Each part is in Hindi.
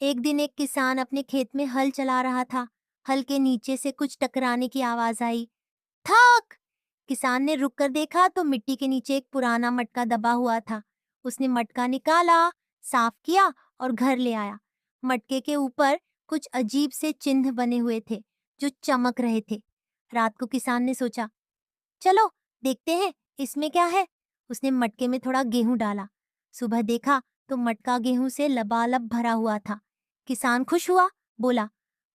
एक दिन एक किसान अपने खेत में हल चला रहा था। हल के नीचे से कुछ टकराने की आवाज आई। थक! किसान ने रुक कर देखा तो मिट्टी के नीचे एक पुराना मटका दबा हुआ था। उसने मटका निकाला, साफ किया और घर ले आया। मटके के ऊपर कुछ अजीब से चिन्ह बने हुए थे जो चमक रहे थे। रात को किसान ने सोचा, चलो देखते हैं इसमें क्या है। उसने मटके में थोड़ा गेहूं डाला। सुबह देखा तो मटका गेहूं से लबालब भरा हुआ था। किसान खुश हुआ, बोला,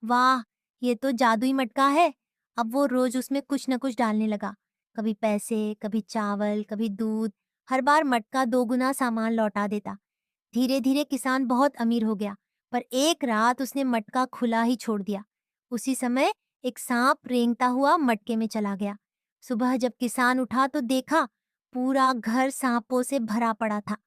वाह, ये तो जादुई मटका है। अब वो रोज उसमें कुछ न कुछ डालने लगा। कभी पैसे, कभी चावल, कभी दूध। हर बार मटका दोगुना सामान लौटा देता। धीरे धीरे किसान बहुत अमीर हो गया। पर एक रात उसने मटका खुला ही छोड़ दिया। उसी समय एक सांप रेंगता हुआ मटके में चला गया। सुबह जब किसान उठा तो देखा पूरा घर सांपों से भरा पड़ा था।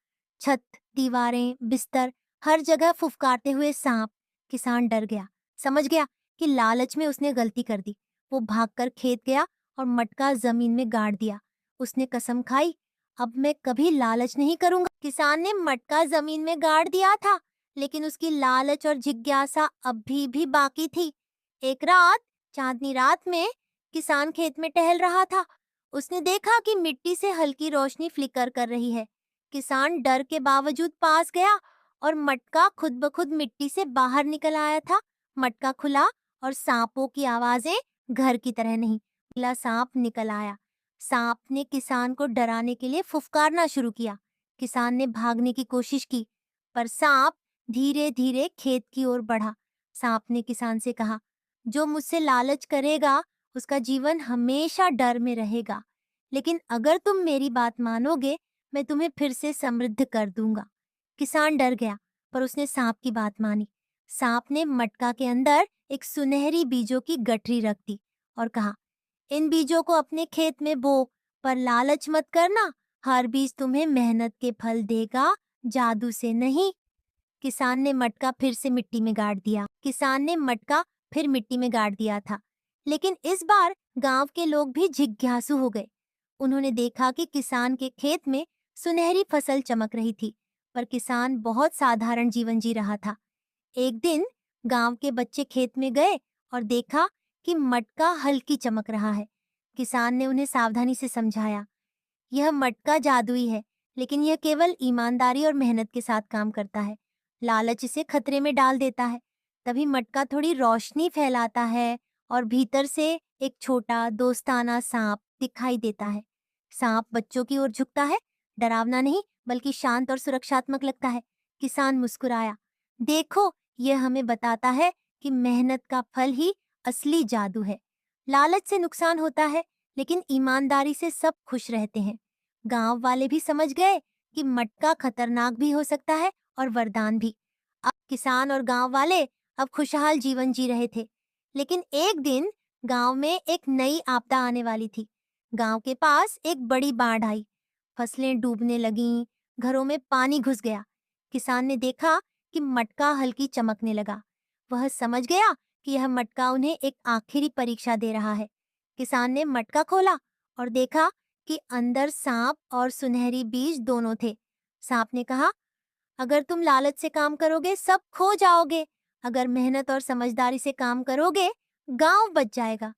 छत, दीवारें, बिस्तर, हर जगह फुफकारते हुए सांप। किसान डर गया, समझ गया कि लालच में उसने गलती कर दी। वो भागकर खेत गया और मटका जमीन में गाड़ दिया। उसने कसम खाई, अब मैं कभी लालच नहीं करूंगा। किसान ने मटका जमीन में गाड़ दिया था, लेकिन उसकी लालच और जिज्ञासा अभी भी बाकी थी। एक रात, चांदनी रात में, किसान खेत में टहल रहा था। उसने देखा कि मिट्टी से हल्की रोशनी फ्लिकर कर रही है। किसान डर के बावजूद पास गया और मटका खुद ब खुद मिट्टी से बाहर निकल आया था। मटका खुला और सांपों की आवाजें घर की तरह नहीं, नीला सांप निकल आया। सांप ने किसान को डराने के लिए फुफकारना शुरू किया। किसान ने भागने की कोशिश की, पर सांप धीरे धीरे खेत की ओर बढ़ा। सांप ने किसान से कहा, जो मुझसे लालच करेगा उसका जीवन हमेशा डर में रहेगा, लेकिन अगर तुम मेरी बात मानोगे, मैं तुम्हें फिर से समृद्ध कर दूंगा। किसान डर गया, पर उसने सांप की बात मानी। सांप ने मटका के अंदर एक सुनहरी बीजों की गठरी रख दी और कहा, इन बीजों को अपने खेत में बो, पर लालच मत करना। हर बीज तुम्हें मेहनत के फल देगा, जादू से नहीं। किसान ने मटका फिर से मिट्टी में गाड़ दिया। किसान ने मटका फिर मिट्टी में गाड़ दिया था, लेकिन इस बार गांव के लोग भी जिज्ञासु हो गए। उन्होंने देखा कि किसान के खेत में सुनहरी फसल चमक रही थी, पर किसान बहुत साधारण जीवन जी रहा था। एक दिन गांव के बच्चे खेत में गए और देखा कि मटका हल्की चमक रहा है। किसान ने उन्हें सावधानी से समझाया, यह मटका जादुई है, लेकिन यह केवल ईमानदारी और मेहनत के साथ काम करता है। लालच इसे खतरे में डाल देता है। तभी मटका थोड़ी रोशनी फैलाता है और भीतर से एक छोटा दोस्ताना सांप दिखाई देता है। सांप बच्चों की ओर झुकता है, डरावना नहीं बल्कि शांत और सुरक्षात्मक लगता है। किसान मुस्कुराया, देखो, यह हमें बताता है कि मेहनत का फल ही असली जादू है। लालच से नुकसान होता है, लेकिन ईमानदारी से सब खुश रहते हैं। गांव वाले भी समझ गए कि मटका खतरनाक भी हो सकता है और वरदान भी। अब किसान और गांव वाले अब खुशहाल जीवन जी रहे थे। लेकिन एक दिन गांव में एक नई आपदा आने वाली थी। गांव के पास एक बड़ी बाढ़ आई। फसलें डूबने लगीं, घरों में पानी घुस गया। किसान ने देखा कि मटका हल्की चमकने लगा। वह समझ गया कि यह मटका उन्हें एक आखिरी परीक्षा दे रहा है। किसान ने मटका खोला और देखा कि अंदर सांप और सुनहरी बीज दोनों थे। सांप ने कहा, अगर तुम लालच से काम करोगे सब खो जाओगे। अगर मेहनत और समझदारी से काम करोगे, गांव बच जाएगा।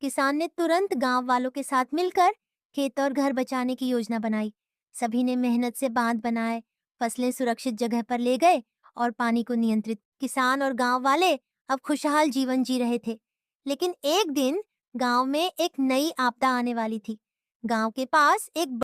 किसान ने तुरंत गांव वालों के साथ मिलकर खेत और घर बचाने की योजना बनाई। सभी ने मेहनत से बांध बनाए, फसलें सुरक्षित जगह पर ले गए और पानी को नियंत्रित। किसान और गांव वाले अब खुशहाल जीवन जी रहे थे। लेकिन एक दिन गांव में एक नई आपदा आने वाली थी। गांव के पास एक